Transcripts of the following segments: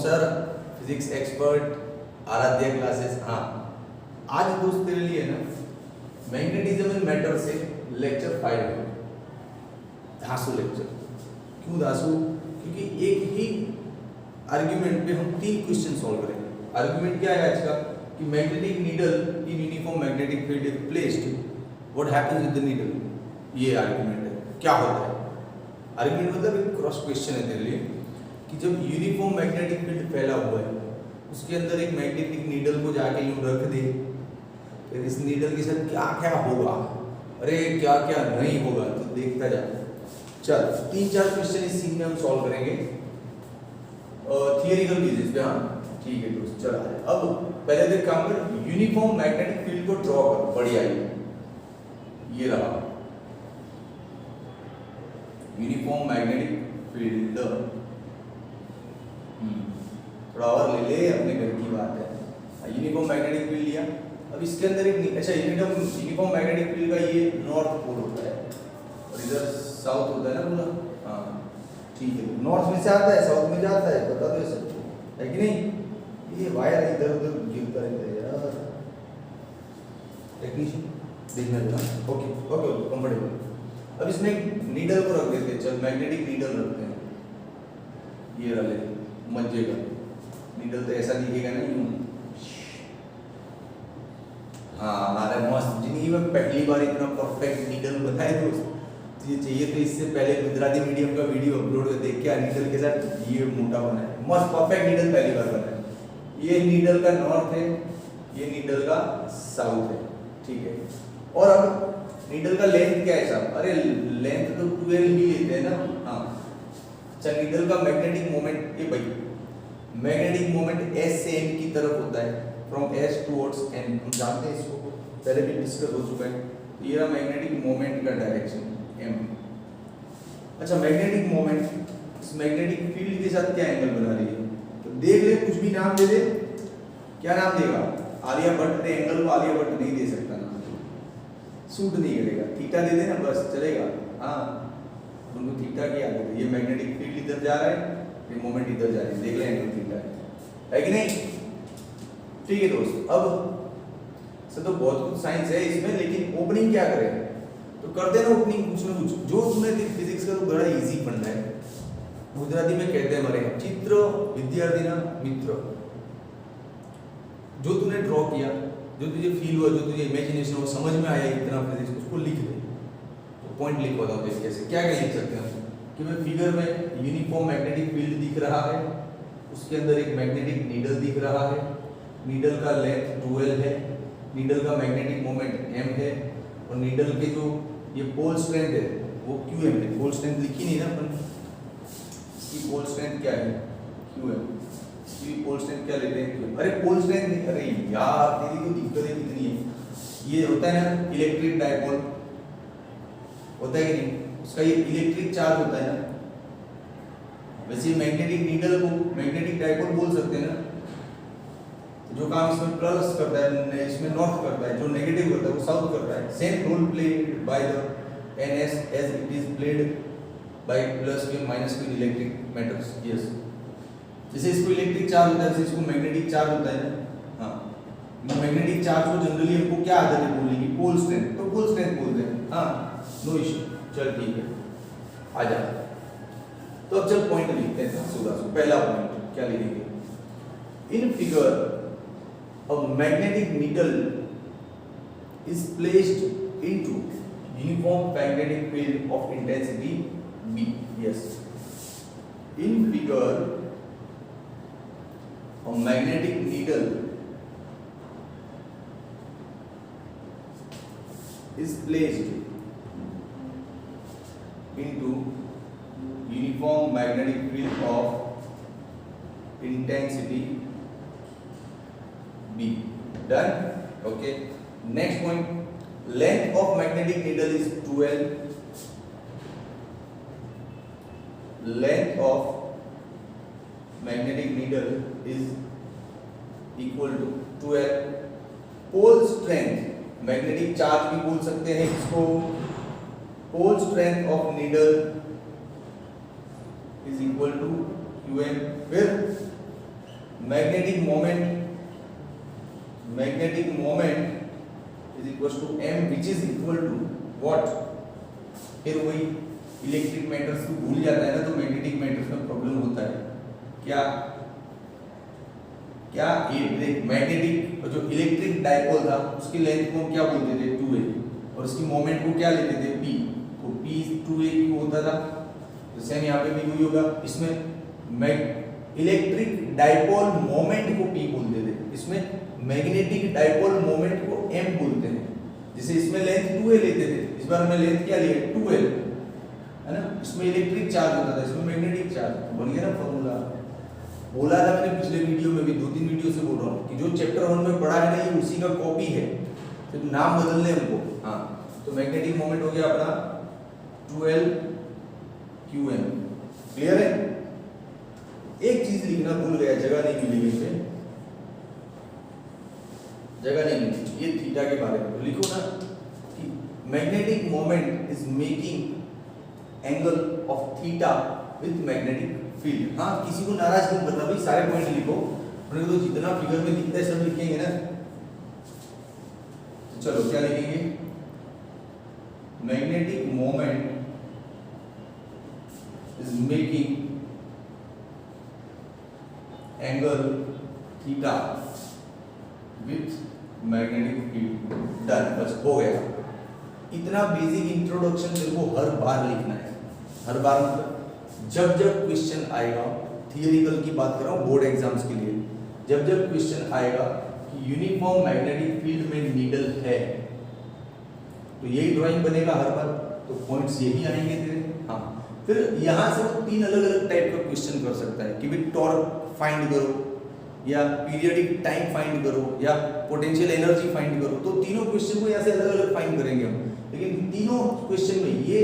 Sir physics expert Aradhya classes. हाँ, आज दोस्त तेरे लिए ना मैग्नेटिज्म इन मैटर से लेक्चर 5 है, धांसू लेक्चर। क्यों धांसू? क्योंकि एक ही आर्ग्यूमेंट पे हम 3 क्वेश्चन सॉल्व करेंगे। आर्ग्यूमेंट क्या है आज का कि magnetic needle in uniform magnetic field is placed, what happens with the needle. ये आर्ग्यूमेंट है, क्या होता है। आर्ग्यूमेंट मतलब एक क्रॉस क्वेश्चन है तेरे लिए कि जब यूनिफॉर्म मैग्नेटिक फील्ड फैला हुआ है उसके अंदर एक मैग्नेटिक नीडल को जाके यूं रख दे, फिर इस नीडल के साथ क्या क्या होगा, अरे क्या क्या नहीं होगा, तो देखता जा। चल 3-4 क्वेश्चन इस सीन में हम सॉल्व करेंगे थियरिकल बेसिस पे। हाँ ठीक है दोस्त, चल अब पहले देख काम कर, यूनिफॉर्म मैग्नेटिक फील्ड को ड्रॉ कर। बढ़िया, ये रहा यूनिफॉर्म मैग्नेटिक फील्ड। थोड़ा और ले ले, अपने घर की बात है। यूनिफॉर्म मैग्नेटिक फील्ड लिया, अब इसके अंदर एक अच्छा यूनिफॉर्म मैग्नेटिक फील्ड का ये नॉर्थ पोल होता है और इधर साउथ होता है ना पूरा। हाँ ठीक है, नॉर्थ में से आता है साउथ में जाता है, बता दो सब है कि नहीं। ये वायर इधर उधर गिरता रहता है यार, टेक्नीशियन देखना जरा। Okay okay comfortable. अब इसमें नीडल को रख देते हैं, चल मैग्नेटिक नीडल रखते हैं। ये रहा ले मजे का नीडल, तो ऐसा दिखेगा ना यूं। हाँ अरे मस्त, जिंदगी में पहली बार इतना परफेक्ट नीडल बनाए दोस्त। ये चाहिए तो इससे पहले गुजराती मीडियम का वीडियो अपलोड कर देख के नीडल के साथ ये मोटा बना है, मस्त परफेक्ट नीडल पहली बार बना है। ये नीडल का नॉर्थ है, ये नीडल का साउथ है, ठीक है। और अब नीडल का लेंथ क्या है साहब? अरे लेंथ तो 12 ही लेते हैं ना। हाँ अच्छा, नीडल का मैग्नेटिक मोमेंट, ये भाई मैग्नेटिक मोमेंट S से N की तरफ होता है, फ्रॉम S टुवर्ड्स N। हम जानते हैं इसको, पहले भी डिस्कस हो चुका है। ये रहा मैग्नेटिक मोमेंट का डायरेक्शन M। अच्छा मैग्नेटिक मोमेंट इस मैग्नेटिक फील्ड के साथ क्या एंगल बना रही है, तो देख ले, कुछ भी नाम दे दे। क्या नाम देगा? आर्यभट्ट। ने एंगल को आर्यभट्ट नहीं दे सकता ना, सूट नहीं करेगा। थीटा दे देना बस चलेगा। हाँ उनको थीटा की आदत है। ये मैग्नेटिक फील्ड इधर जा रहा है, ये मोमेंट इधर जा रही है, देख ले एंगल थीटा है कि नहीं। ठीक है दोस्त, अब सब तो बहुत कुछ साइंस है इसमें, लेकिन ओपनिंग क्या करें तो करते ना ओपनिंग कुछ ना कुछ। जो तुमने फिजिक्स का तो बड़ा इजी पढ़ना है। गुजराती में कहते हैं हमारे चित्र विद्यार्थी ना मित्र। जो तूने ड्रॉ किया, जो तुझे फील हुआ, जो तुझे इमेजिनेशन हो, समझ में आया इतना फिजिक्स, उसको लिख दे। तो पॉइंट लिख बताओ कैसे, क्या क्या लिख सकते हैं कि मैं फिगर में यूनिफॉर्म मैग्नेटिक फील्ड दिख रहा है, उसके अंदर एक मैग्नेटिक नीडल दिख रहा है, नीडल का लेंथ 12 है, नीडल का मैग्नेटिक मोमेंट M है, और नीडल के जो ये पोल स्ट्रेंथ है वो QM है। पोल स्ट्रेंथ लिखी नहीं ना अपन, इसकी पोल स्ट्रेंथ क्या है? QM। इसकी पोल स्ट्रेंथ क्या लेते हैं? QM। अरे पोल स्ट्रेंथ नहीं, अरे यार तेरी तो दिक्कतें कितनी है। ये होता है ना इलेक्ट्रिक डायपोल, होता है कि नहीं, उसका ये इलेक्ट्रिक चार्ज होता है ना। वैसे मैग्नेटिक नीडल को मैग्नेटिक डायपोल बोल सकते हैं ना। जो काम इसमें प्लस करता है, इसमें नॉर्थ करता है, जो नेगेटिव करता है वो साउथ करता है। Same role played by the NS as it is played by plus q minus q electric matters. Yes, जैसे इसको इलेक्ट्रिक चार्ज होता है, जैसे इसको मैग्नेटिक चार्ज होता है ना। हाँ मैग्नेटिक चार्ज को जनरली हमको क्या आदत है बोलने की? पोल स्ट्रेंथ, तो पोल स्ट्रेंथ बोलते हैं। हाँ नो इशू, चल ठीक है आ जा। तो अब चल पॉइंट लिखते हैं सुधा। पहला पॉइंट क्या लिखेंगे? In figure a magnetic needle is placed into uniform magnetic field of intensity B. Yes, in figure a magnetic needle is placed into uniform magnetic field of intensity B. Done? Okay. Next point. Length of magnetic needle is 12. Length of magnetic needle is equal to 12. Pole strength, magnetic charge भी बोल सकते हैं इसको। Pole strength of needle is equal to QM। फिर magnetic moment is equal to m which is equal to what, फिर वही electric matters को भूल जाता है ना, तो मैग्नेटिक मैटर्स में प्रॉब्लम होता है। क्या मैग्नेटिक जो इलेक्ट्रिक डाइपोल था उसकी लेंथ को हम क्या बोलते थे 2a, और उसकी मोमेंट को क्या लेते थे p, तो p 2a क्यों होता था, तो सेम यहाँ पे भी वही होगा। इसमें इलेक्ट्रिक डाइपोल मोमेंट को p बोलते थे, इसमें मैग्नेटिक डाइपोल मोमेंट को m बोलते हैं। जैसे इसमें लेंथ 2a लेते थे, इस बार हमने लेंथ क्या लिया 2l, है ना। इसमें इलेक्ट्रिक चार्ज होता था, इसमें मैग्नेटिक चार्ज, बन गया ना फॉर्मूला। बोला था मैंने पिछले वीडियो में भी, 2-3 वीडियो से बोल रहा हूँ कि जो चैप्टर 1 में पढ़ा है ना ये उसी का कॉपी है, सिर्फ नाम बदलने हमको। हाँ, तो मैग्नेटिक मोमेंट हो गया अपना 12 qm, क्लियर है। एक चीज लिखना भूल गया, जगह नहीं मिली इस पे, जगह नहीं मिली, ये थीटा के बारे में तो लिखो ना कि magnetic moment is making angle of theta with magnetic field. हाँ, किसी को नाराज क्यों करना भाई, सारे पॉइंट लिखो, तो जितना फिगर में दिखता है सब लिखेंगे ना। तो चलो क्या लिखेंगे, magnetic moment is making angle theta with magnetic field, done, बस हो गया। इतना बेसिक इंट्रोडक्शन तेरे को हर बार लिखना है, हर बार मतलब जब जब क्वेश्चन आएगा, थियोरिकल की बात कर रहा हूँ बोर्ड एग्जाम्स के लिए, जब जब क्वेश्चन आएगा कि यूनिफॉर्म मैग्नेटिक फील्ड में नीडल है, तो यही ड्राइंग बनेगा हर बार, तो पॉइंट्स यही आएंगे तेरे। हाँ, फिर यहाँ से वो 3 अलग अलग टाइप का क्वेश्चन कर सकता है कि भाई टॉर्क फाइंड करो, या पीरियडिक टाइम फाइंड करो, या पोटेंशियल एनर्जी फाइंड करो। तो तीनों क्वेश्चन को यहाँ से अलग अलग फाइंड करेंगे हम, लेकिन तीनों क्वेश्चन में ये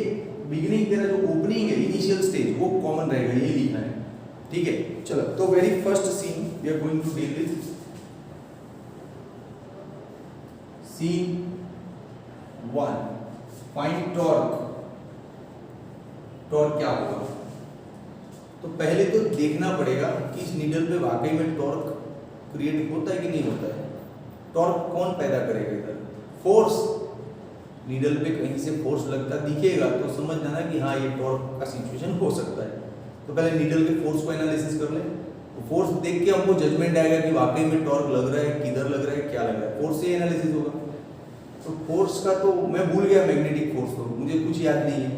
बिगिनिंग तेरा जो ओपनिंग है, इनिशियल स्टेज, वो कॉमन रहेगा, ये लिखना है, ठीक है। चलो, तो very first scene we are going to deal with scene 1, find torque. Torque क्या होगा, तो पहले तो देखना पड़ेगा कि इस नीडल पे वाकई में टॉर्क क्रिएट होता है कि नहीं होता है। टॉर्क कौन पैदा करेगा, इधर फोर्स, नीडल पे कहीं से फोर्स लगता दिखेगा तो समझ जाना कि हाँ ये टॉर्क का सिचुएशन हो सकता है। तो पहले नीडल के फोर्स को एनालिसिस कर ले, तो फोर्स देख के हमको जजमेंट आएगा कि वाकई में टॉर्क लग रहा है, किधर लग रहा है, क्या लग रहा है, फोर्स से एनालिसिस होगा। तो फोर्स का तो मैं भूल गया, मैग्नेटिक फोर्स को मुझे कुछ याद नहीं है,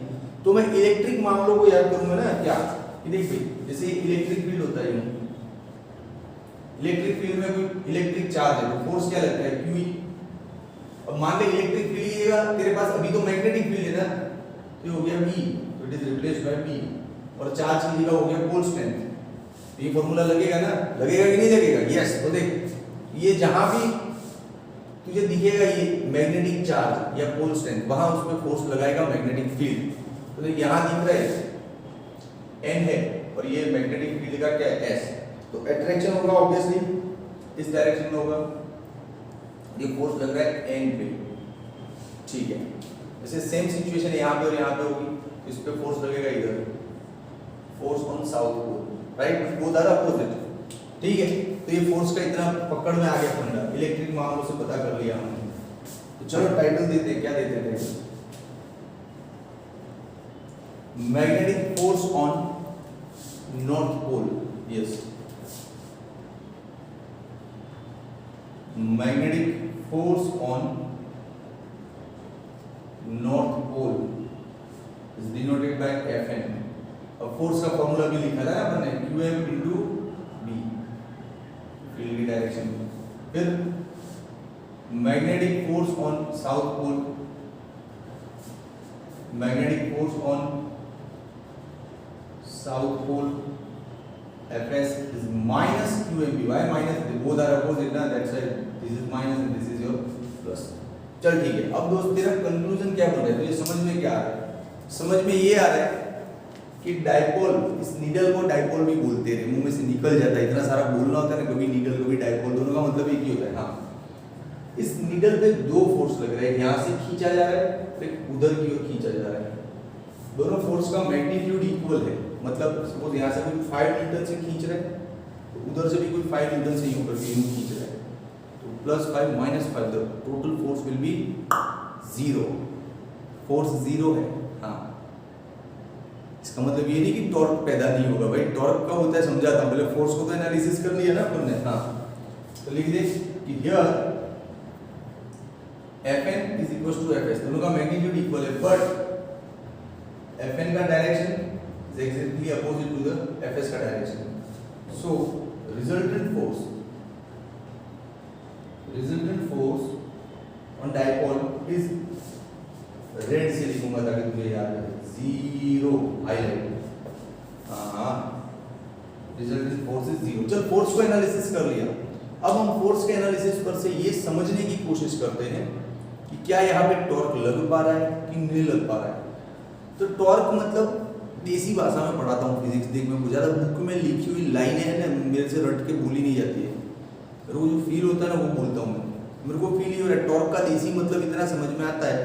तो मैं इलेक्ट्रिक मामलों को याद करूंगा ना। क्या, देख भाई, जैसे इलेक्ट्रिक फील्ड होता है, इलेक्ट्रिक फील्ड में कोई इलेक्ट्रिक चार्ज है तो फोर्स क्या लगता है क्यू। अब मान ले इलेक्ट्रिक फील्ड लीजिएगा, तेरे पास अभी तो मैग्नेटिक फील्ड है ना, तो ये हो गया B, तो it is replaced by B, और चार्ज की जगह हो गया पोल स्ट्रेंथ। ये फॉर्मूला लगेगा ना, लगेगा कि नहीं लगेगा, यस। तो देख, ये जहां भी तुझे दिखेगा ये मैग्नेटिक चार्ज या पोल स्ट्रेंथ, वहां उसमें फोर्स लगाएगा मैग्नेटिक फील्ड। तो देख यहां दिख रहा है N है, और ये मैग्नेटिक फील्ड का क्या है S, तो अट्रैक्शन होगा ऑब्वियसली इस डायरेक्शन में होगा, ये फोर्स लग रहा है N पे, ठीक है। जैसे सेम सिचुएशन यहाँ पे और यहाँ पे होगी, तो इस पे फोर्स लगेगा इधर, force on south pole, right, both are opposite, ठीक है। तो ये फोर्स का इतना पकड़ में आ गया फंडा, इलेक्ट्रिक मामलों से पता कर लिया हमने। तो चलो टाइटल देते हैं, क्या देते हैं, magnetic force on north pole, yes, magnetic force on north pole is denoted by Fn। अब फोर्स का फॉर्मूला भी लिखा है अपन ने, Qm into B, फील्ड की डायरेक्शन। फिर magnetic force on south pole, magnetic force on south pole Fs is minus QMB. Why minus? Both are opposite ना, that's why this is minus and this is your plus। चल ठीक है, अब दोस्त तेरा conclusion क्या बन रहा है, तो ये समझ में क्या आ रहा है, समझ में ये आ रहा है कि डाइपोल, इस नीडल को डाइपोल भी बोलते हैं, मुंह में से निकल जाता है, इतना सारा बोलना होता है ना, कभी नीडल कभी डाइपोल, दोनों का मतलब एक ही होता है। हाँ, इस नीडल पे 2 फोर्स लग रहे हैं, यहाँ से खींचा जा रहा है, फिर उधर की ओर खींचा जा रहा है, दोनों फोर्स का मैग्नीट्यूड इक्वल है। मतलब सपोज यहाँ से कोई 5 न्यूटन से खींच रहे हैं तो उधर से भी कोई 5 न्यूटन से यूं करके यूं खींच रहा है, तो +5 -5 the total force will be 0, force 0 है। हाँ, इसका मतलब ये नहीं कि टॉर्क पैदा नहीं होगा भाई, टॉर्क का होता है समझाता हूं, पहले फोर्स को तो एनालिसिस कर लिया ना अपन ने। हाँ, तो लिख दे कि here Fn is equals to Fs, दोनों का मैग्नीट्यूड इक्वल है, बट Fn का direction is exactly opposite to the Fs का direction. So resultant force on dipole is, red से लिखूंगा ताकि तुझे याद रहे, 0 हाईलाइट। हाँ, रिजल्टेंट फोर्स इज 0। चल फोर्स को एनालिसिस कर लिया, अब हम फोर्स के एनालिसिस पर से ये समझने की कोशिश करते हैं कि क्या यहाँ पे टॉर्क लग पा रहा है कि नहीं लग पा रहा है। तो टॉर्क मतलब देसी भाषा में पढ़ाता हूँ फिजिक्स, देख मैं ज़्यादा बुक में लिखी हुई लाइनें हैं ना, मेरे से रट के भूली नहीं जाती है, पर वो जो फील होता है ना वो बोलता हूँ मैं। मेरे को फील ही हो रहा है, टॉर्क का देसी मतलब इतना समझ में आता है,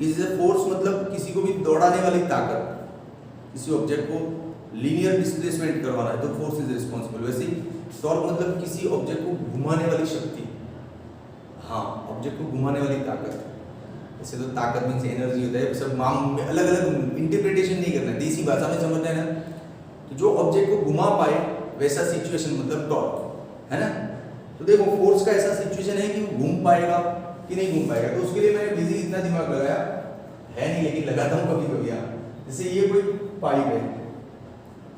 इससे फोर्स मतलब किसी को भी दौड़ाने वाली ताकत, किसी ऑब्जेक्ट को लीनियर डिस्प्लेसमेंट करवाना है तो फोर्स इज रिस्पॉन्सिबल। वैसे ही टॉर्क मतलब किसी ऑब्जेक्ट को घुमाने वाली शक्ति, हाँ ऑब्जेक्ट को घुमाने वाली ताकत। ऐसे तो ताकत मीन्स एनर्जी होता है, सब माम में अलग अलग इंटरप्रिटेशन नहीं करना है, देसी भाषा में समझना है ना। तो जो ऑब्जेक्ट को घुमा पाए वैसा सिचुएशन मतलब टॉर्क है ना। तो देखो फोर्स का ऐसा सिचुएशन है कि वो घूम पाएगा कि नहीं घूम पाएगा, तो उसके लिए मैंने बिजी इतना दिमाग लगाया है नहीं, लेकिन लगाता हूँ कभी कभी। यहाँ जैसे ये कोई पाइप है,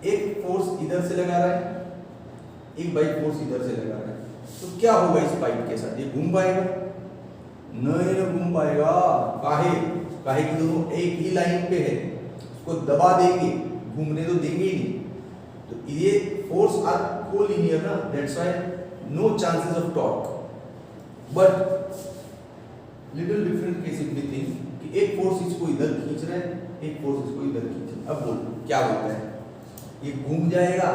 एक फोर्स इधर से लगा रहा है, एक बाई फोर्स इधर से लगा रहा है, तो क्या होगा इस पाइप के साथ, ये घूम पाएगा? नहीं ना घूम पाएगा। काहे कि दोनों एक ही लाइन पे है, उसको दबा देंगे, घूमने तो देंगे ही नहीं। तो ये फोर्स आर कोलिनियर ना, that's why no chances of torque. But little different case if we think कि एक फोर्स इसको इधर खींच रहा है, एक फोर्स इसको इधर खींच रहा है। अब बोल क्या होता है, ये घूम जाएगा,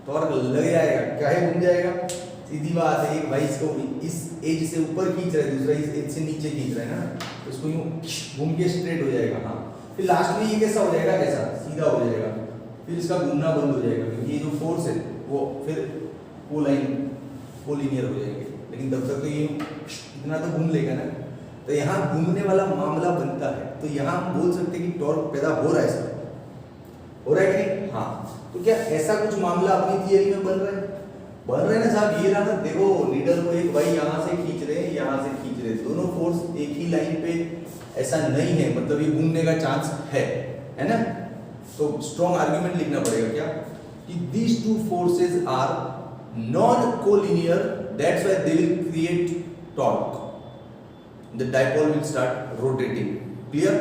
टॉर्क लग जाएगा। काहे घूम जाएगा? सीधी बात है, एक भाई इसको इस एज से ऊपर खींच रहा है, दूसरा इस एज से नीचे खींच रहा है ना, तो इसको यूं घूम के स्ट्रेट हो जाएगा। हाँ, फिर लास्ट में ये कैसा हो जाएगा, कैसा सीधा हो जाएगा, फिर इसका घूमना बंद हो जाएगा, क्योंकि ये जो फोर्स है वो फिर कोलिनियर हो जाएंगे। लेकिन तब तक तो ये इतना तो घूम लेगा ना। तो यहाँ घूमने वाला मामला बनता है, तो यहाँ हम बोल सकते हैं कि टॉर्क पैदा हो रहा है, सर हो रहा है कि नहीं? हाँ, तो क्या ऐसा कुछ मामला अपनी थियरी में बन रहा है? बन रहे ना साहब। ये रहा ना, देखो नीडल को एक भाई यहाँ से खींच रहे हैं, यहाँ से खींच रहे हैं, दोनों फोर्स एक ही लाइन पे ऐसा नहीं है, मतलब ये घूमने का चांस है ना। तो स्ट्रॉन्ग आर्ग्यूमेंट लिखना पड़ेगा क्या कि these two forces are non collinear, that's why they will create torque, the dipole will start rotating. Clear?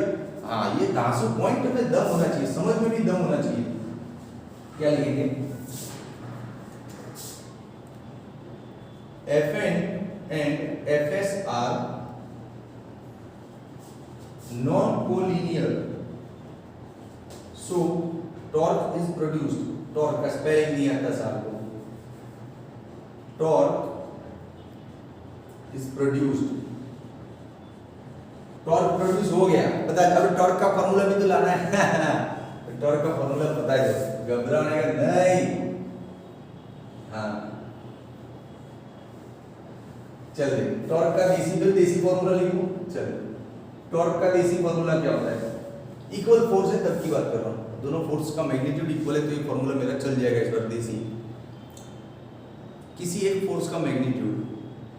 हाँ, ये धांसू पॉइंट में दम होना चाहिए, समझ में भी दम होना चाहिए। क्या लिखेंगे? Fn and Fs are non-collinear, so torque is produced. Torque का स्पेलिंग नहीं आता साहब को। Torque is produced. Torque produce हो गया, पता है। अब टॉर्क का फॉर्मूला भी तो लाना है। टॉर्क का फॉर्मूला पता है, घबराने का नहीं। हाँ चल, टॉर्क का देसी फॉर्मूला लिखो। चल, टॉर्क का देसी फॉर्मूला क्या होता है? इक्वल फोर्स है तब की बात कर रहा हूँ, दोनों फोर्स का मैग्नीट्यूड इक्वल है, तो ये फॉर्मूला मेरा चल जाएगा इस बार देसी। किसी एक फोर्स का मैग्नीट्यूड,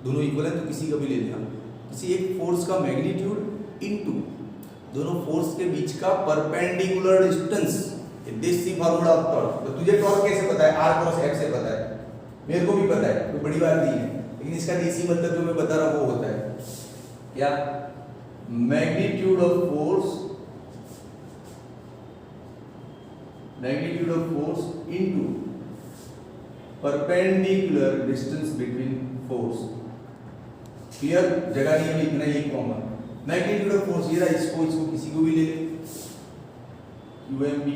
दोनों इक्वल है तो किसी का भी ले लेना, किसी एक फोर्स का मैग्नीट्यूड इनटू दोनों फोर्स के बीच का परपेंडिकुलर डिस्टेंस, देसी फॉर्मूला ऑफ टॉर्क। तो तुझे टॉर्क कैसे पता है? r क्रॉस f से पता है, मेरे को भी पता है, कोई बड़ी बात नहीं है। लेकिन इसका देसी मतलब जो मैं बता रहा हूँ वो होता है क्या? Magnitude of force into perpendicular distance between force. Clear? जगह नहीं है लिखना, ये कॉमन मैग्नीट्यूड ऑफ फोर्स ये रहा, इसको किसी को भी ले ले, UMB।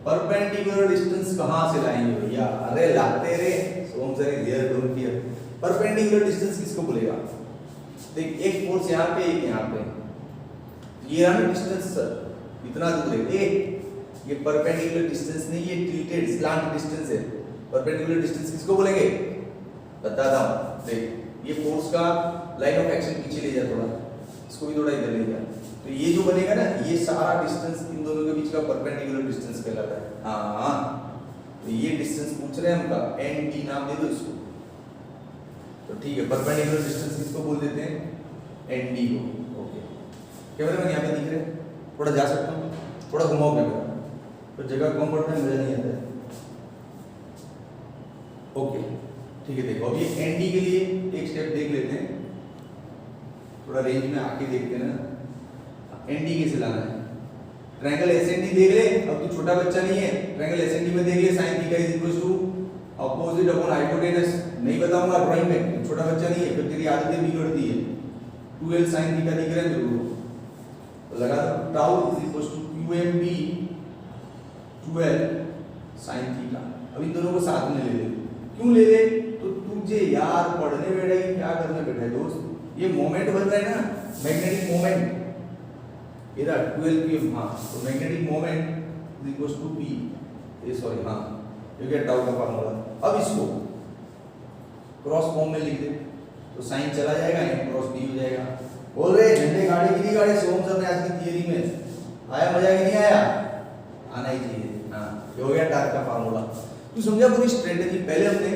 परपेंडिकुलर डिस्टेंस कहां से लाएंगे भैया? अरे लाते रे, Som sir is here, don't fear. Perpendicular distance किसको बोलेगा? देख, एक फोर्स यहाँ पे, एक यहाँ पे, ये रहा ना डिस्टेंस सर, इतना दूर है, ये परपेंडिकुलर डिस्टेंस नहीं, ये टिल्टेड स्लांट डिस्टेंस है। परपेंडिकुलर डिस्टेंस किसको बोलेंगे? बताता हूं। देख ये फोर्स का लाइन ऑफ एक्शन पीछे ले जा थोड़ा, इसको भी थोड़ा इधर ले जा, तो ये जो बनेगा ना, ये सारा डिस्टेंस इन दोनों के बीच का परपेंडिकुलर डिस्टेंस कहलाता है। हाँ, तो ये डिस्टेंस पूछ रहे हैं हमका, एन डी नाम दे दो इसको। तो ठीक है, परपेंडिकुलर डिस्टेंस किसको बोल देते हैं? एन डी को। ओके, कैमरे में यहाँ पे दिख रहे हैं? थोड़ा जा सकता हूँ, थोड़ा घुमाओ कैमरा, तो जगह कम पड़ता है, मजा नहीं आता है। ओके ठीक है, देखो अभी एन डी के लिए एक स्टेप देख लेते हैं, थोड़ा रेंज में आके देखते हैं ना। एन डी कैसे लाना है? ट्रायंगल एसएनडी देख ले, अब तू छोटा बच्चा नहीं है, ट्रायंगल एसएनडी में देख ले sin theta is equal to opposite upon hypotenuse. नहीं बताऊंगा ड्राइंग में, छोटा बच्चा नहीं है, फिर तेरी आदतें बिगड़ती है। 2l sin थीटा दिख रहा है तेरे को, तो लगा दो tau is equal to qmb 2l sin theta. अब इन दोनों को साथ में ले ले। क्यों ले ले? तो तुझे यार पढ़ने बैठा है, क्या करने बैठा है दोस्त? ये मोमेंट बन रहा है ना, मैग्नेटिक मोमेंट, इधर 12 pm। हाँ, तो magnetic moment is equal to p, ये सॉरी हाँ, ये क्या टाउ का फार्मूला। अब इसको क्रॉस फॉर्म में लिख दे, तो साइन चला जाएगा, एन क्रॉस डी हो जाएगा। बोल रहे झंडे गाड़ी की नहीं गाड़ी, सोम सर ने आज की थियरी में आया मजा कि नहीं आया? आना ही चाहिए। हाँ, ये हो गया टार्क का फार्मूला। तू समझा पूरी स्ट्रेटेजी? पहले हमने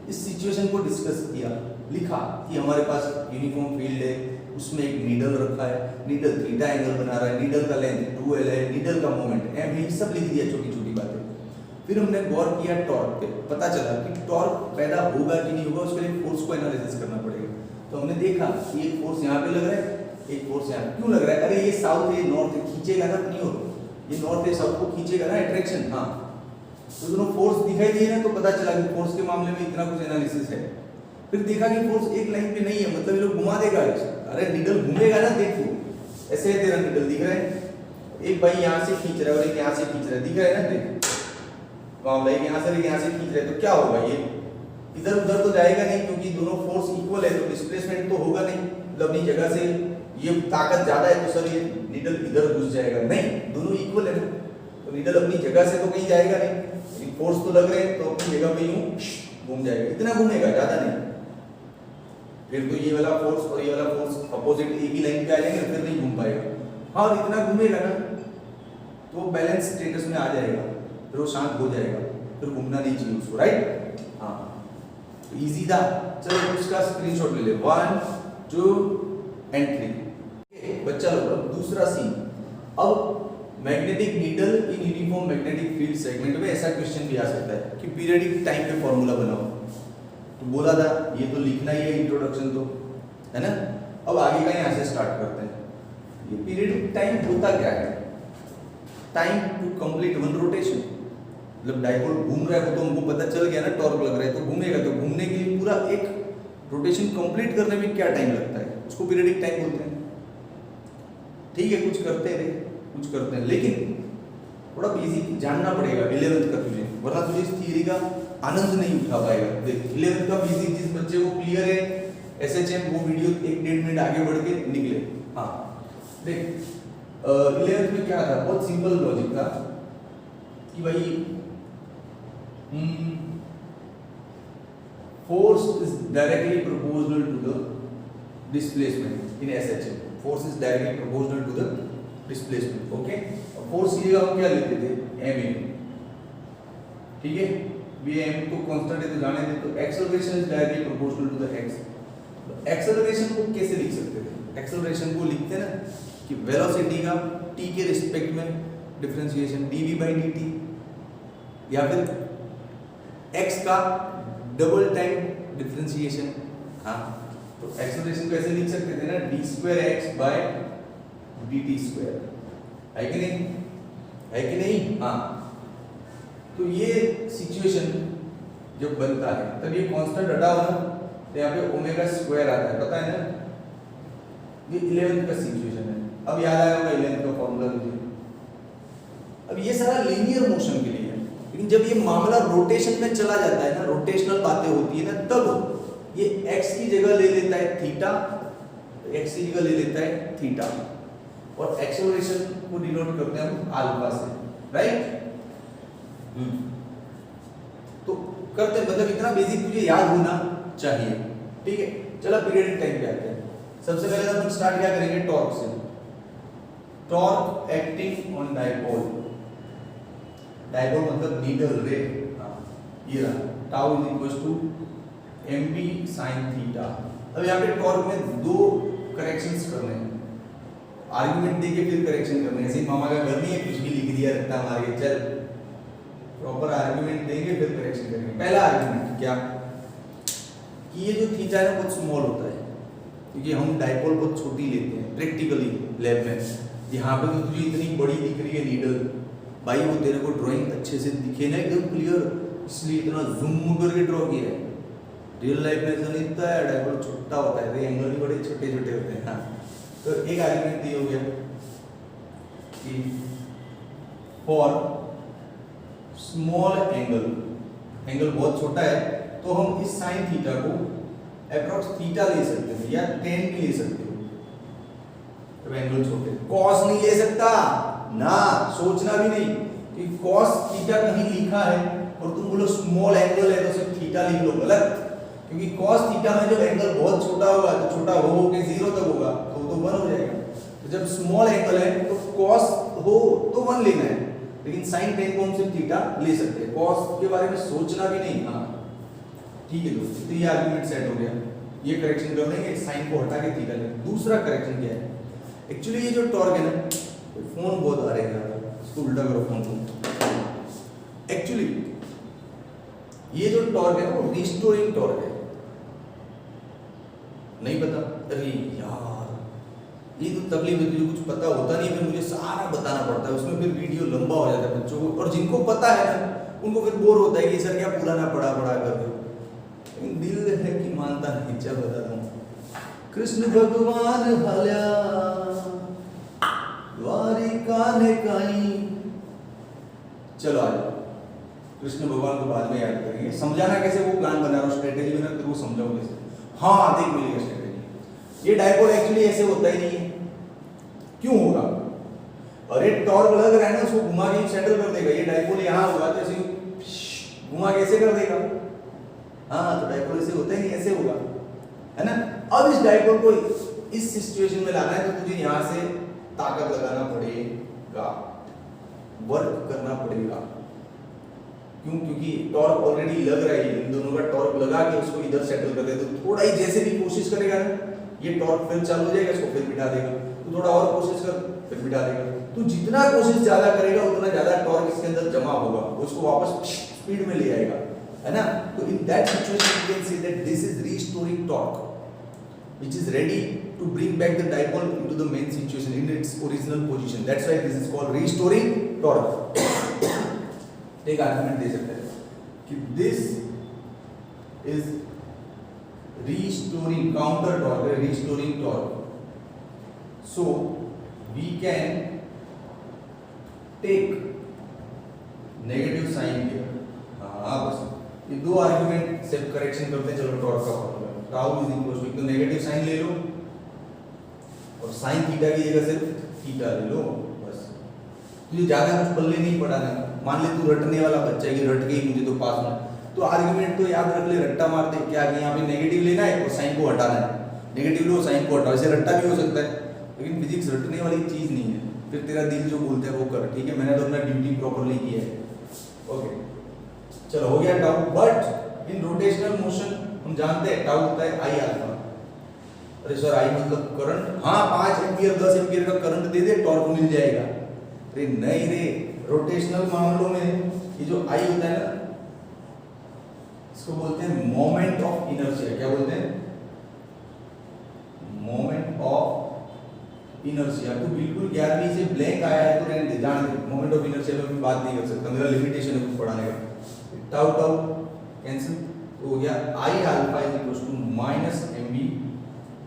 इस सिचुएशन को डिस्कस किया, लिखा कि हमारे पास यूनिफॉर्म फील्ड है, उसमें एक नीडल रखा है, नीडल थीटा एंगल बना रहा है, नीडल का लेंथ 2l है, नीडल का मोमेंट m है, सब लिख दिया छोटी छोटी बातें। फिर हमने गौर किया टॉर्क पे, पता चला कि टॉर्क पैदा होगा कि नहीं होगा, उसके लिए फोर्स को एनालिसिस करना पड़ेगा। तो हमने देखा कि एक फोर्स यहाँ पे लग रहा है, एक फोर्स यहाँ। क्यों लग रहा है? अरे ये साउथ है नॉर्थ खींचेगा ना अपनी ओर, ये नॉर्थ है साउथ को खींचेगा ना, अट्रैक्शन। हाँ, तो दोनों फोर्स दिखाई दिए ना, तो पता चला कि फोर्स के मामले में इतना कुछ एनालिसिस है। फिर देखा कि फोर्स एक लाइन पे नहीं है, मतलब ये लोग घुमा देगा। अरे नीडल घूमेगा ना, देखो ऐसे है, तेरा नीडल दिख रहा है, एक भाई यहाँ से खींच रहा है और एक यहाँ से खींच रहा है, दिख रहा है ना? देख मामला एक यहाँ से खींच रहा है, तो क्या होगा? ये इधर उधर तो जाएगा नहीं, क्योंकि दोनों फोर्स इक्वल है, तो डिस्प्लेसमेंट तो होगा नहीं। मतलब अपनी जगह से ये ताकत ज्यादा है, तो सर ये नीडल इधर घुस जाएगा? नहीं, दोनों इक्वल है, तो नीडल अपनी जगह से तो कहीं जाएगा नहीं, फोर्स तो लग रहे हैं, तो अपनी जगह पे यूं घूम जाएगा, इतना घूमेगा, ज्यादा नहीं। फिर तो ये वाला फोर्स और ये वाला फोर्स अपोजिट एक ही लाइन पे आ जाएंगे, फिर नहीं घूम पाएगा। हाँ, और इतना घूमेगा ना तो बैलेंस स्टेटस में आ जाएगा, फिर वो शांत हो जाएगा, फिर घूमना नहीं चाहिए उसको, राइट? हाँ, तो इजी था। चलो उसका स्क्रीनशॉट ले ले, 1 2 एंड 3। बच्चा लोग अब दूसरा सीन। अब magnetic needle in uniform magnetic field segment में ऐसा क्वेश्चन भी आ सकता है कि पीरियडिक टाइम पे फॉर्मूला बनाओ। तो बोला था ये तो लिखना ही है, इंट्रोडक्शन तो है ना। अब आगे का यहाँ से स्टार्ट करते हैं। ये पीरियडिक टाइम होता क्या है? Time to complete one rotation. मतलब डाइपोल घूम रहा है, वो तो हमको पता चल गया ना, टॉर्क लग रहा है तो घूमेगा, तो घूमने के लिए पूरा एक रोटेशन कंप्लीट करने में क्या टाइम लगता है, उसको पीरियडिक टाइम बोलते हैं। ठीक है, कुछ करते रहे, कुछ करते हैं, लेकिन थोड़ा बेसिक जानना पड़ेगा 11th का तुझे, वरना तुझे इस थियरी का आनंद नहीं उठा पाएगा। देख 11th का बेसिक जिस बच्चे को क्लियर है एसएचएम, वो वीडियो 1-1.5 मिनट आगे बढ़ के निकले। हाँ देख 11th में क्या था, बहुत सिंपल लॉजिक था कि भाई force is directly proportional to the displacement in SHM. Force is directly proportional to the displacement. Okay? Force की जगह हम क्या लेते थे? ma. ठीक है, ये m तो कांस्टेंट है तो जाने दे। तो acceleration is directly proportional to the x। तो एक्सेलरेशन को कैसे लिख सकते थे? एक्सेलरेशन को लिखते ना कि वेलोसिटी का t के रिस्पेक्ट में डिफरेंशिएशन dv/dt, या फिर x का डबल टाइम डिफरेंशिएशन। हाँ, तो एक्सेलरेशन को ऐसे लिख सकते थे ना, d2x/dt²। है कि नहीं? है कि नहीं? हाँ, तो ये सिचुएशन जब बनता है तब ये कांस्टेंट हटा हो ना, तो यहाँ पे ओमेगा स्क्वायर आता है, पता है ना। ये 11th का सिचुएशन है। अब याद आया होगा 11th का फॉर्मूला मुझे। अब ये सारा लीनियर मोशन के लिए है, लेकिन जब ये मामला रोटेशन में चला जाता है ना, रोटेशनल बातें होती है ना, तब ये x की जगह ले लेता है थीटा, x की जगह ले लेता है थीटा, और एक्सेलरेशन को डिनोट करते हैं हम अल्फा से। राइट? तो करते मतलब इतना बेसिक तुझे याद होना चाहिए, ठीक है? चलो पीरियडिक टाइम पे आते हैं। सबसे पहले तो अपन स्टार्ट क्या करेंगे, टॉर्क से। Torque acting on dipole. Dipole मतलब नीडल रे, ये रहा, tau is equal to mb sin theta. अब यहाँ पे टॉर्क में दो करेक्शंस करने हैं, आर्गुमेंट देके फिर करेक्शन करने हैं। ऐसे मामा का घर नहीं है, कुछ भी लिख दिया रट्टा मार के, चल प्रॉपर आर्गुमेंट देंगे फिर करेक्शन करेंगे। पहला आर्गुमेंट क्या कि ये जो थीटा है ना बहुत स्मॉल होता है, क्योंकि हम डायपोल बहुत छोटी लेते हैं प्रैक्टिकली लैब में। यहाँ पे तो तुझे इतनी बड़ी दिख रही है नीडल, भाई वो तेरे को ड्राइंग अच्छे से दिखे ना एकदम क्लियर, इसलिए इतना जूम करके ड्रॉ किया है। रियल लाइफ में ऐसा नहीं होता है, डायपोल छोटा होता है, एंगल भी बड़े छोटे छोटे होते हैं। हाँ, तो एक आर्गुमेंट ये हो गया कि फॉर स्मॉल एंगल, एंगल बहुत छोटा है तो हम इस साइन थीटा को अप्रॉक्स थीटा ले सकते हैं या टेन भी ले सकते हो, तो एंगल छोटे। कॉस नहीं ले सकता ना, सोचना भी नहीं कि कॉस थीटा कहीं लिखा है और तुम बोलो स्मॉल एंगल है तो सिर्फ थीटा लिख लो, गलत। क्योंकि कॉस थीटा में जब एंगल बहुत छोटा होगा तो छोटा हो के 0 तक होगा तो 1 हो जाएगा। तो जब स्मॉल एंगल है तो कॉस हो तो 1 लेना है, लेकिन साइन टेन को हम सिर्फ थीटा ले सकते हैं, कॉस के बारे में सोचना भी नहीं। हाँ ठीक है दोस्तों, तो ये आर्गुमेंट सेट हो गया। ये करेक्शन कर देंगे, साइन को हटा के थीटा लेंगे। दूसरा करेक्शन क्या है, एक्चुअली ये जो टॉर्क है ना, फोन बहुत आ रहे हैं, इसको उल्टा करो फोन को। एक्चुअली ये जो टॉर्क है वो रिस्टोरिंग टॉर्क है, नहीं पता? अरे यार ये तो तकलीफ है, तुझे कुछ पता होता नहीं, फिर मुझे सारा बताना पड़ता है, उसमें फिर वीडियो लंबा हो जाता है बच्चों को, और जिनको पता है ना उनको फिर बोर होता है कि सर क्या पूरा ना पढ़ा कर दो। दिल है कि मानता नहीं। चल बताता हूँ। कृष्ण भगवान हल्या द्वारिका ने कहीं, चलो आ जाओ। कृष्ण भगवान को बाद में याद करेंगे, समझाना कैसे वो प्लान बना रहा हूँ, स्ट्रेटेजी बना फिर वो समझाओ कैसे। हाँ देख मिलेगा स्ट्रेटेजी। ये डायपोल एक्चुअली ऐसे होता ही नहीं है, क्यों होगा? अरे टॉर्क लग रहा है ना, उसको घुमा के सेटल कर देगा। ये डायपोल यहाँ होगा तो ऐसे घुमा के ऐसे कर देगा। हाँ तो डायपोल ऐसे होता ही नहीं, ऐसे होगा, है ना? अब इस डायपोल को इस सिचुएशन में लाना है तो तुझे यहाँ से ताकत लगाना पड़ेगा, वर्क करना पड़ेगा। क्यों? क्योंकि टॉर्क ऑलरेडी लग रहा है, इन दोनों का टॉर्क लगा के उसको इधर सेटल कर दे तो थोड़ा ही जैसे भी कोशिश करेगा ना, ये टॉर्क फिर चालू हो जाएगा, इसको फिर बिठा देगा। तो थोड़ा और कोशिश कर, फिर बिठा देगा। तो जितना कोशिश ज्यादा करेगा उतना ज्यादा टॉर्क इसके अंदर जमा होगा, उसको वापस स्पीड में ले आएगा, है ना? तो in that situation you can see that this is restoring torque which is ready to bring back the dipole into the main situation in its original position. That's why this is called restoring torque. एक argument दे सकते हैं कि this is restoring counter torque, restoring torque. So we can take negative sign here. हाँ बस ये दो argument से correction करते हैं। चलो टॉर्क का formula tau is equal to, तो नेगेटिव साइन ले लो और साइन थीटा की जगह सिर्फ थीटा ले लो, बस। तुझे ज्यादा कुछ पल्ले नहीं पढ़ाना। मान ले तू रटने वाला बच्चा है कि रट के ही मुझे तो पास होना, तो आर्गुमेंट तो याद रख ले, रट्टा मार दे। क्या कि यहाँ पे नेगेटिव लेना है और साइन को हटाना है, नेगेटिव लो साइन को हटाओ। ऐसे रट्टा भी हो सकता है, लेकिन फिजिक्स रटने वाली चीज नहीं है। फिर तेरा दिल जो बोलता है वो कर, ठीक है? मैंने तो अपना ड्यूटी प्रॉपरली किया है। ओके चलो हो गया tau. But in rotational motion हम जानते हैं टाउ होता है आई अल्फा। अरे सर आई मतलब करंट, हाँ 5 एम्पीयर 10 एम्पीयर का करंट दे दे टॉर्क मिल जाएगा। अरे नहीं रे, रोटेशनल मामलों में ये जो आई होता है ना, इसको बोलते हैं मोमेंट ऑफ इनर्शिया। क्या बोलते हैं? Moment of inertia. तो बिल्कुल 11वीं से ब्लैंक आया है तो रहने दे, जाने दे। मोमेंट ऑफ इनर्शिया में बात नहीं कर सकता, मेरा लिमिटेशन है पढ़ाने का। टाउ टाउ कैंसिल हो गया, I alpha is equal to minus M B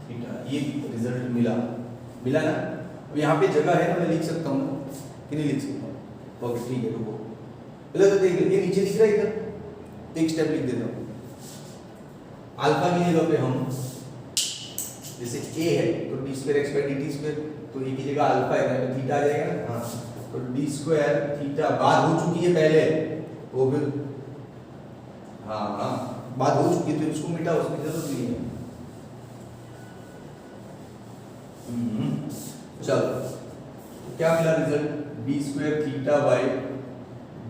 theta. ये रिजल्ट मिला ना? अब यहाँ पे जगह है ना, मैं लिख सकता हूँ ना कि नहीं लिख सकता? ओके ठीक है, रुको पहले तो देख ये नीचे दिख रहा है इधर, एक स्टेप लिख देता हूँ। अल्फा की जगह पे हम जैसे a है तो d² x/dt², तो a की जगह अल्फा है तो थीटा आ जाएगा। हाँ तो डी स्क्वायर थीटा बात हो चुकी है पहले, तो फिर हाँ बात हो चुकी है तो इसको मिटाओ, उसकी जरूरत नहीं है। चलो तो क्या मिला result, B square theta by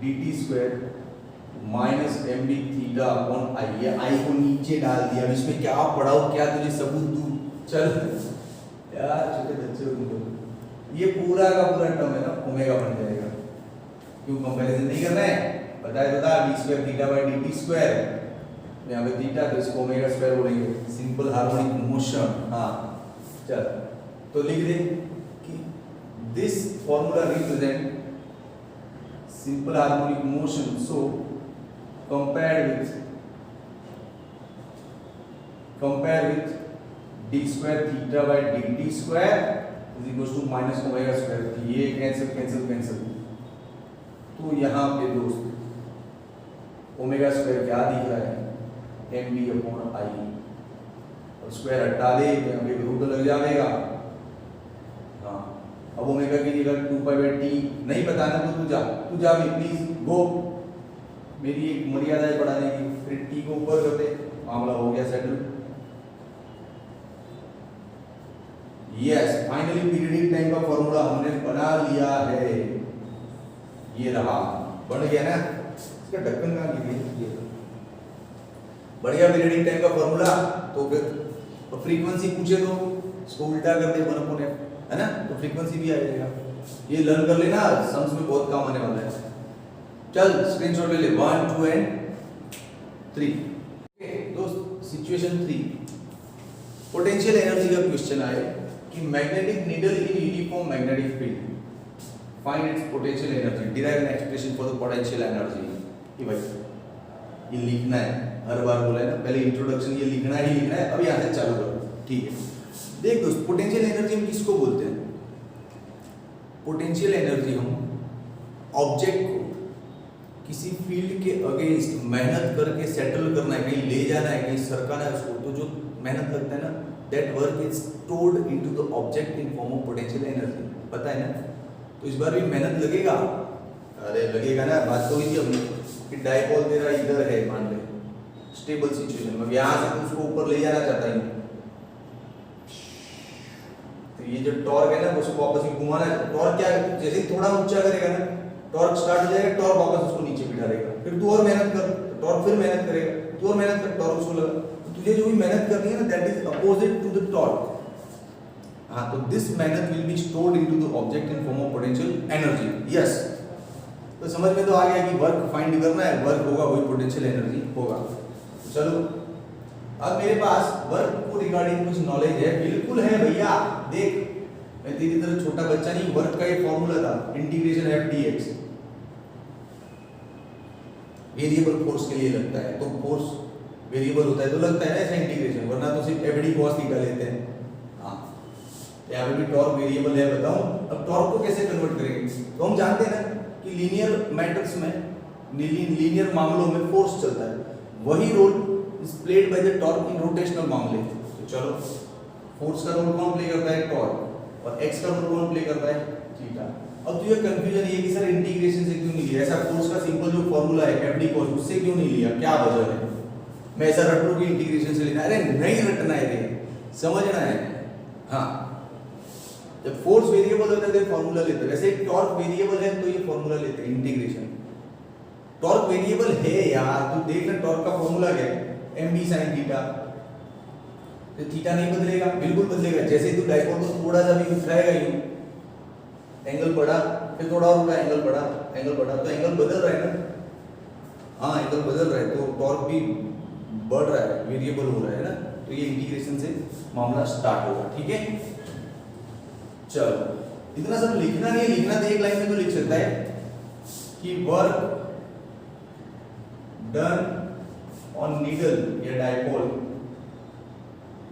D T square minus M B theta upon I. ये आई को नीचे डाल दिया, अब इसमें क्या पढ़ाओ, क्या तुझे सबूत दूं, चल यार छोटे बच्चे हो तुम लोग। ये पूरा का पूरा टर्म है ना ओमेगा बन जाएगा, क्यों कंपैरिजन नहीं करना है, बता B square theta by D T square, यहाँ पे थीटा तो इसको ओमेगा स्क्वायर बोलेंगे, सिंपल हार्मोनिक मोशन। हाँ चल तो लिख दे कि this formula represent simple harmonic motion, so compare with d square theta by dt square is equals to minus omega square। ये कैंसिल, तो यहाँ पे दोस्त ओमेगा स्क्वायर क्या दिख रहा है, एम बी अपॉन आई, और स्क्वायर हटा दे तो यहाँ पे रूट लग जाएगा। हाँ अब ओमेगा की जगह 2 पाई बाई टी नहीं बताना तो तू जा भी प्लीज गो, मेरी एक मर्यादा है पढ़ाने की, फिर टी को ऊपर कर दे, मामला हो गया settle. Yes finally periodic time का फॉर्मूला हमने बना लिया है, ये रहा, बन गया ना, इसका ढक्कन कहाँ गिर गया, बढ़िया पीरियडिक टाइम का फॉर्मूला। तो फिर फ्रीक्वेंसी पूछे तो इसको उल्टा कर दे 1/f, है ना, तो फ्रीक्वेंसी भी आ जाएगा। ये लर्न कर लेना, सम्स में बहुत काम आने वाला है। चल स्क्रीनशॉट ले ले 1 2 एंड 3। दोस्त सिचुएशन 3, पोटेंशियल एनर्जी का क्वेश्चन आए कि magnetic needle in uniform magnetic field, find its potential energy, derive an expression for the potential energy. कि भाई ये लिखना है, हर बार बोला है ना, पहले इंट्रोडक्शन ये लिखना है, अब यहाँ से चालू करो, ठीक है। देख दोस्त पोटेंशियल एनर्जी हम किसको बोलते हैं, पोटेंशियल एनर्जी हम ऑब्जेक्ट को किसी फील्ड के अगेंस्ट मेहनत करके सेटल करना है, कहीं ले जाना है, कहीं सरकाना है उसको, तो जो मेहनत लगता है ना, that work is stored into the object in form of potential energy, पता है ना। तो इस बार भी मेहनत लगेगा, अरे लगेगा ना, बात तो हुई थी हमने कि डायपोल तेरा इधर है, मान ले स्टेबल सिचुएशन में, यहाँ से उसको ऊपर ले जाना चाहता है, तो ये जो टॉर्क है ना उसको वापस घुमाना है। टॉर्क क्या है, जैसे थोड़ा ऊंचा करेगा ना टॉर्क स्टार्ट हो जाएगा, टॉर्क वापस उसको नीचे बिठा देगा, फिर तू और मेहनत कर, टॉर्क फिर मेहनत करेगा, तू और मेहनत कर, टॉर्क उसको लगा, तो तुझे जो भी मेहनत करनी है ना that is opposite to the torque. हाँ तो दिस मेहनत will be stored into the object in form of potential energy. Yes तो समझ में तो आ गया कि वर्क फाइंड करना है, वर्क होगा वही पोटेंशियल एनर्जी होगा। चलो अब मेरे पास वर्क को रिगार्डिंग कुछ नॉलेज है, बिल्कुल है भैया, देख मैं तेरी तरह छोटा बच्चा नहीं, वर्क का ये फॉर्मूला था integration F dx, variable force के लिए लगता है, तो फोर्स वेरिएबल होता है तो लगता है ना ऐसा इंटीग्रेशन, वरना तो सिर्फ एफ डी कॉस थीटा लेते हैं। हाँ यहाँ पे भी टॉर्क वेरिएबल है, बताऊं अब टॉर्क को कैसे कन्वर्ट करेंगे, तो हम जानते हैं ना कि लीनियर मैटर्स में, लीनियर मामलों में फोर्स चलता है, वही role is played by the torque in rotational मामले। तो चलो फोर्स का रोल कौन प्ले करता है, टॉर्क, और एक्स का रोल कौन प्ले करता है, थीटा। अब तुझे कंफ्यूजन ये कि सर इंटीग्रेशन से क्यों नहीं लिया, ऐसा फोर्स का सिंपल जो फॉर्मूला है एफ डी कॉस उससे क्यों नहीं लिया, क्या वजह है, मैं ऐसा रट लूं कि इंटीग्रेशन से लेना, अरे नहीं रटना है रे, समझना है। हाँ जब फोर्स वेरिएबल होता है तो फॉर्मूला लेते हैं, वैसे टॉर्क वेरिएबल है तो ये फॉर्मूला लेते हैं इंटीग्रेशन। टॉर्क वेरिएबल है यार, तू देख ना टॉर्क का फॉर्मूला क्या है, एम बी साइन थीटा, तो थीटा नहीं बदलेगा, बिल्कुल बदलेगा, जैसे तू डायपोल को थोड़ा सा भी उठाएगा यूं, एंगल बढ़ा, फिर थोड़ा और उठा, एंगल बढ़ा, तो एंगल बदल रहा है ना। हाँ एंगल बदल रहा है तो टॉर्क भी बढ़ रहा है, वेरिएबल हो रहा है ना, तो ये इंटीग्रेशन से मामला स्टार्ट होगा, ठीक है। चलो इतना सब लिखना नहीं है, लिखना तो एक लाइन में तो लिख सकता है कि वर्क डन ऑन नीडल या dipole,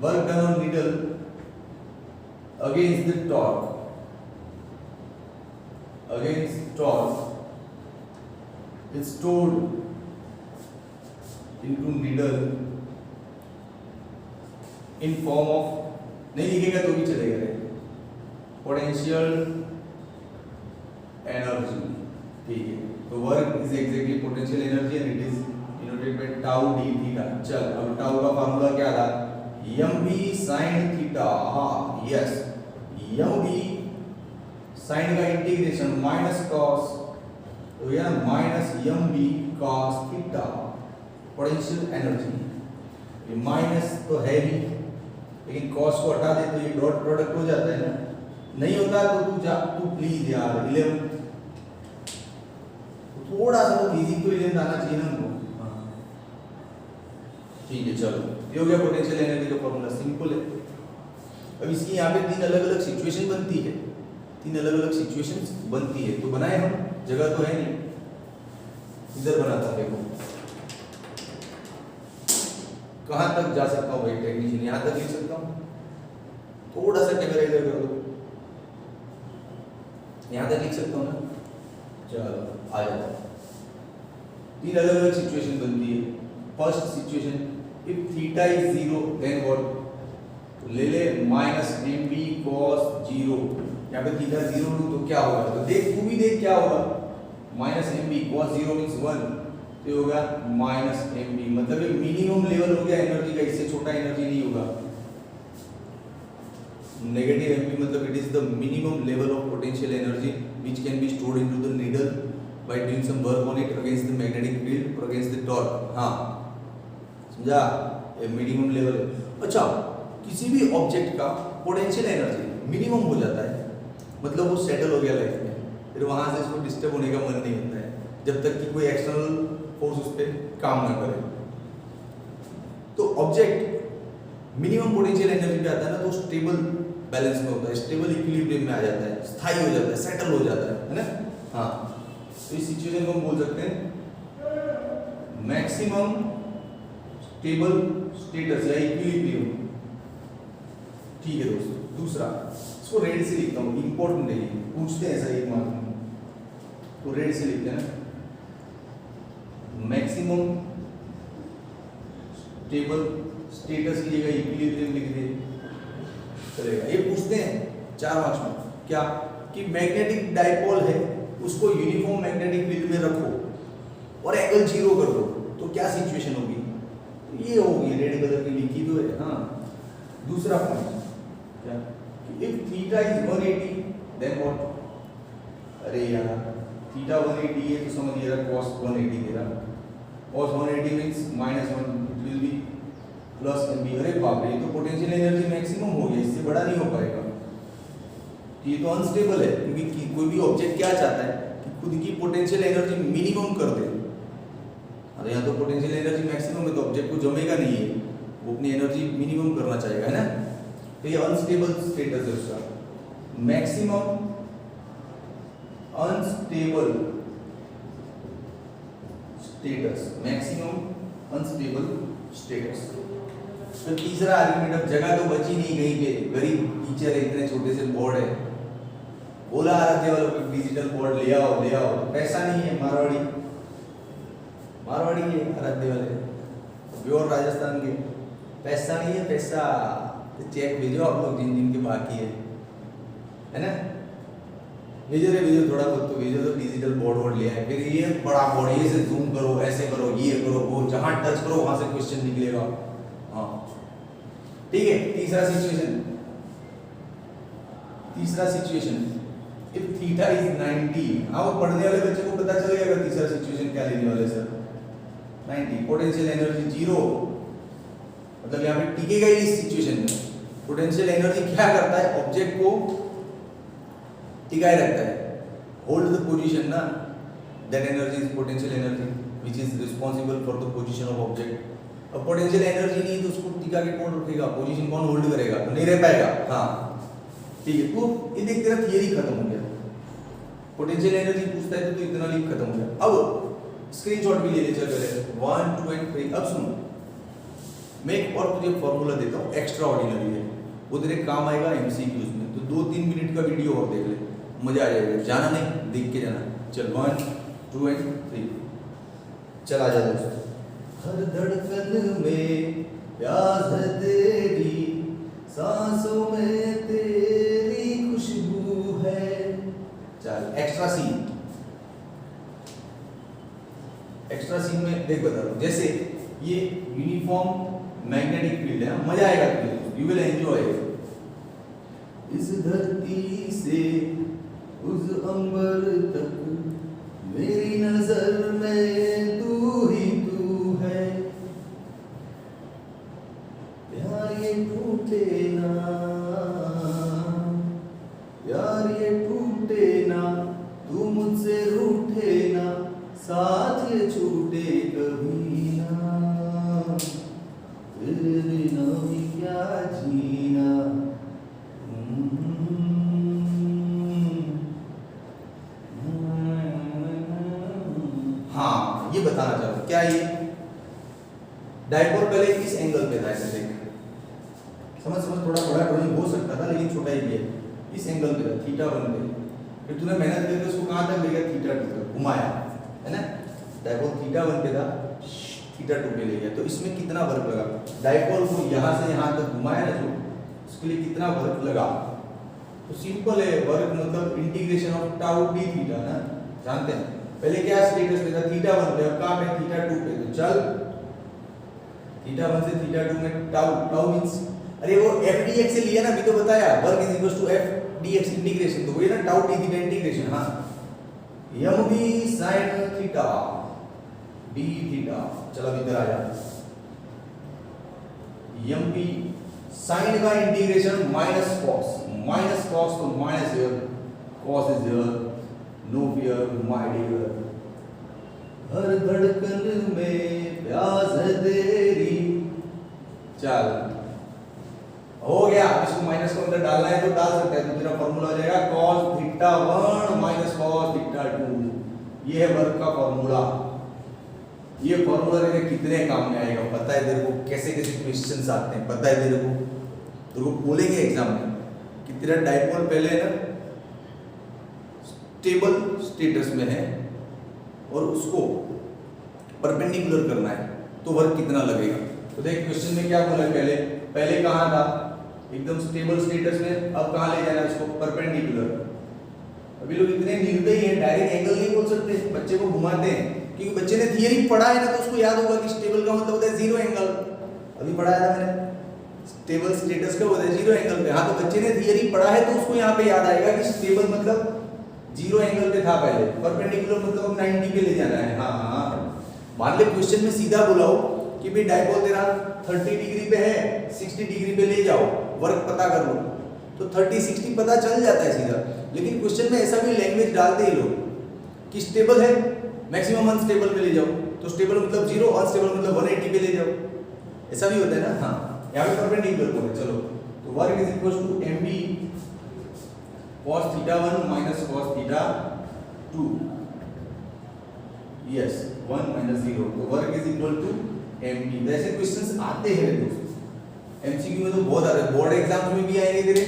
work done on needle against the torque, is stored into needle in form of, नहीं लिखेगा तो भी चलेगा रे, पोटेंशियल एनर्जी, ठीक है। तो work is exactly potential energy and it is denoted by tau D theta. चल अब टाउ का फार्मूला क्या था, mv sin थीटा। हाँ यस, mv sin का इंटीग्रेशन माइनस cos, तो ये minus mv cos theta potential energy. ये माइनस तो है ही, लेकिन cos को हटा दे तो ये डॉट प्रोडक्ट हो जाता है ना, नहीं होता तो तू प्लीज यार 11 थोड़ा सा वो इजी तो 11 आना चाहिए ना हमको। ठीक है चलो, ये हो गया पोटेंशियल एनर्जी का फॉर्मूला, सिंपल है। अब इसकी यहाँ पे तीन अलग अलग सिचुएशन बनती है, तीन अलग अलग सिचुएशंस बनती है, तो बनाए हम, जगह तो है नहीं, इधर बनाता हूँ। देखो कहाँ तक जा सकता हूँ भाई टेक्नीशियन, यहाँ तक लिख सकता हूँ, थोड़ा सा कैमरा इधर कर दो, यहाँ तक लिख सकता हूँ ना। चलो आ जाता है। तीन अलग अलग सिचुएशन बनती है। First situation, if theta is 0 then what, तो ले ले माइनस mv cos 0। यहाँ पे थीटा 0 लूँ तो क्या होगा, तो देख तू भी देख क्या होगा, माइनस mv cos 0 मीन्स 1, तो ये होगा माइनस mv, मतलब ये मिनिमम लेवल हो गया एनर्जी का, इससे छोटा एनर्जी नहीं होगा। नेगेटिव mv मतलब it is the minimum level of potential energy which can be stored into the needle by doing some work on it against the magnetic field और against the torque. हाँ समझा, ये minimum level है। अच्छा, किसी भी object का potential energy minimum हो जाता है, मतलब वो सेटल हो गया लाइफ में, फिर वहां से इसको डिस्टर्ब होने का मन नहीं होता है जब तक कि कोई एक्सटर्नल फोर्स उस पर काम ना करे। तो ऑब्जेक्ट मिनिमम पोटेंशियल एनर्जी पे आता है ना, तो स्टेबल बैलेंस में होता है, स्टेबल इक्विलिब्रियम में आ जाता है, स्थायी हो जाता है, सेटल हो जाता है ना। हाँ, तो इस सिचुएशन को हम बोल सकते हैं मैक्सिमम स्टेबल स्टेटस या इक्विलिब्रियम। ठीक है दोस्तों, दूसरा इसको रेड से लिखता हूँ, इंपॉर्टेंट है, पूछते हैं ऐसा एक मार्क में, तो रेड से लिखते हैं ना, मैक्सिमम स्टेबल स्टेटस की जगह इक्विलिब्रियम लिख दे चलेगा। ये पूछते हैं 4 मार्क्स में, क्या कि मैग्नेटिक डाइपोल है, उसको यूनिफॉर्म मैग्नेटिक फील्ड में रखो और एंगल 0 कर दो, तो क्या सिचुएशन होगी, तो ये होगी रेड कलर की लिखी तो है। हाँ, दूसरा पॉइंट क्या, if theta is 180 then what, अरे यार थीटा 180 है तो समझ ये रहा cos 180 दे रहा, cos 180 means -1, it will be plus mv। अरे बाप रे, ये तो पोटेंशियल एनर्जी मैक्सिमम हो गया, इससे बड़ा नहीं हो पाएगा, ये तो अनस्टेबल है, क्योंकि कोई भी ऑब्जेक्ट क्या चाहता है कि खुद की पोटेंशियल एनर्जी मिनिमम कर दे। अरे यहाँ तो पोटेंशियल एनर्जी मैक्सिमम है, तो ऑब्जेक्ट को जमेगा नहीं है, वो अपनी एनर्जी मिनिमम करना चाहेगा, है ना। तो ये अनस्टेबल स्टेटस है उसका, maximum unstable status, maximum unstable status. तो तीसरा आर्गुमेंट, अब जगह तो बची नहीं कहीं पे, गरीब टीचर है, इतने छोटे से बोर्ड है, बोला आराध्य वालों को डिजिटल बोर्ड ले आओ, तो पैसा नहीं है, मारवाड़ी है आराध्य वाले, प्योर राजस्थान के, पैसा नहीं है, पैसा तो चेक भेजो आप लोग जिन जिन के बाकी है ना, भेजो थोड़ा बहुत तो भेजो, तो डिजिटल बोर्ड ले आए, फिर ये बड़ा बोर्ड, ये से जूम करो, ऐसे करो, ये करो, वो जहां टच करो वहां से क्वेश्चन निकलेगा। हाँ ठीक है, तीसरा सिचुएशन इफ थीटा इज 90, हाँ वो पढ़ने वाले बच्चे को पता चल जाएगा तीसरा सिचुएशन क्या लेने वाले सर, 90, पोटेंशियल एनर्जी 0, मतलब यहाँ पे टिकेगा ही इस सिचुएशन में। पोटेंशियल एनर्जी क्या करता है, ऑब्जेक्ट को टिकाए रखता है, होल्ड द पोजीशन ना, that energy is potential energy which is responsible for the position of object. अब पोटेंशियल एनर्जी नहीं तो उसको टिका के कौन रखेगा, पोजीशन कौन होल्ड करेगा, तो नहीं रह पाएगा। हाँ ठीक है, तो ये देख तेरा थियरी खत्म हो गया, पोटेंशियल एनर्जी पूछता है तो इतना लिख खत्म हो गया। अब स्क्रीनशॉट भी ले ले, चल पहले 1 2 एंड 3। अब सुनो, मैं एक और तुझे फॉर्मूला देता हूँ, एक्स्ट्रा ऑर्डिनरी है, वो तेरे काम आएगा एमसीक्यूज में, तो 2-3 मिनट का वीडियो और देख ले, मजा आ जाएगा, जाना नहीं, देख के जाना। चल 1 2 एंड 3, चला जा दोस्त। हर धड़कन में प्यास है तेरी, सांसों में तेरी खुशबू है, चल एक्स्ट्रा सीन में देख बता रहा हूँ, जैसे ये यूनिफॉर्म मैग्नेटिक फील्ड है, मजा आएगा तुझे, यू विल एंजॉय। इस धरती से उस अंबर तक मेरी नजर में तू ही तू है, प्यार ये टूटे ना, यार ये टूटे ना, तू मुझसे रूठे ना, साथ ये छूटे कभी ना, तेरे बिना भी क्या जीना। हाँ ये बताना चाहूँ, क्या ये डायपोल पहले इस एंगल पे था, ऐसे देख समझ थोड़ा बड़ा ड्राइंग हो सकता था लेकिन छोटा ही है, इस एंगल पे था θ1 पे, फिर तूने मेहनत करके उसको कहाँ तक ले गया, θ2 तक घुमाया है ना, डायपोल θ1 पे था, θ2 पे ले गया, तो इसमें कितना वर्क लगा, डायपोल को यहाँ से यहाँ तक घुमाया ना जो, उसके लिए कितना वर्क लगा। तो सिंपल है, वर्क मतलब integration of tau D theta ना, जानते हैं पहले क्या स्टेटस पे था, θ1 पे, अब कहाँ पे, θ2 पे, तो चल θ1 से θ2 में टाउ मींस, अरे वो f dx से लिया ना, अभी तो बताया work is equal to f dx integration, तो वही ना टाउ d थीटा इंटीग्रेशन। हाँ m v sin theta d theta, चलो अब इधर आ जा, m v sin का इंटीग्रेशन माइनस cos तो minus here, cos is here, no fear my dear, हर धड़कन में प्यास है तेरी, चल हो गया। इसको माइनस को अंदर डालना है तो डाल सकते हैं, तो तेरा फॉर्मूला हो जाएगा cos θ1 माइनस cos θ2, ये है वर्क का फॉर्मूला। ये फॉर्मूला तेरे कितने काम में आएगा पता है तेरे को, कैसे कैसे क्वेश्चंस आते हैं पता है तेरे को बोलेंगे एग्जाम में कि तेरा डायपोल पहले ना स्टेबल स्टेटस में है और उसको परपेंडिकुलर करना है, तो वर्क कितना लगेगा। तो देख क्वेश्चन में क्या बोला, पहले कहाँ था, एकदम स्टेबल स्टेटस में, अब कहाँ ले जाना है उसको, परपेंडिकुलर। अभी लोग इतने निर्दयी हैं, डायरेक्ट एंगल नहीं बोल सकते, बच्चे को घुमाते हैं, क्योंकि बच्चे ने थियरी पढ़ा है ना, तो उसको याद होगा कि स्टेबल का मतलब होता है जीरो एंगल, अभी पढ़ाया था मैंने, स्टेबल स्टेटस का होता है जीरो एंगल पे। हाँ तो बच्चे ने थियरी पढ़ा है तो उसको यहाँ पे याद आएगा कि स्टेबल मतलब जीरो एंगल पे था पहले, परपेंडिकुलर मतलब 90 पे ले जाना है। हाँ मान ले क्वेश्चन में सीधा बुलाओ कि भाई डायपोल तेरा 30 डिग्री पे है, 60 डिग्री पे ले जाओ, वर्क पता कर लो, तो 30 60 पता चल जाता है सीधा। लेकिन क्वेश्चन में ऐसा भी लैंग्वेज डालते हैं लोग कि स्टेबल है, मैक्सिमम अनस्टेबल पे ले जाओ, तो स्टेबल मतलब जीरो, अनस्टेबल मतलब 180 पे ले जाओ, ऐसा भी होता है ना। हाँ यहाँ पे परपेंडिकुलर बोले, चलो तो work is equal to mv cos θ1 minus cos θ2, yes 1 minus 0, तो work is equal to mv। ऐसे क्वेश्चंस आते हैं दोस्तों, एमसीक्यू में तो बहुत आ रहे हैं, बोर्ड एग्जाम्स में भी आएंगे तेरे,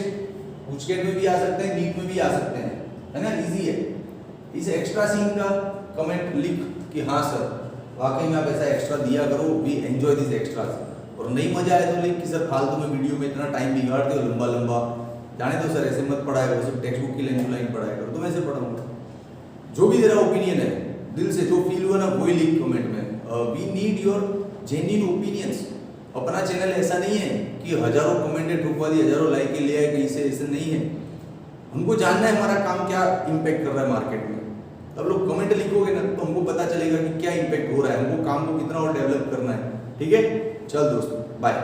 पूछकेट में भी आ सकते हैं, नीट में भी आ सकते हैं, है ना, इजी है। इस एक्स्ट्रा सीन का कमेंट लिख कि हाँ सर वाकई में आप ऐसा एक्स्ट्रा दिया करो, वी एंजॉय दिस एक्स्ट्रास, और नहीं मजा आए तो लिख कि सर फालतू में वीडियो में इतना टाइम बिगाड़ते हो लंबा, जाने दो सर ऐसे मत पढ़ाया करो, सिर्फ टेक्स्ट बुक की लाइन टू लाइन पढ़ाया करो, तो मैं ऐसे पढ़ाऊंगा। जो भी तेरा ओपिनियन है दिल से जो फील हुआ ना वही लिख कमेंट में, we need your genuine opinions. अपना चैनल ऐसा नहीं है कि हजारों कमेंट ठुकवा दी, हजारों लाइक के ले आए कहीं से, ऐसे नहीं है। हमको जानना है हमारा काम क्या इम्पैक्ट कर रहा है मार्केट में। तब लोग कमेंट लिखोगे ना तो हमको पता चलेगा कि क्या इम्पैक्ट हो रहा है, हमको काम को कितना और डेवलप करना है। ठीक है, चल दोस्तों बाय।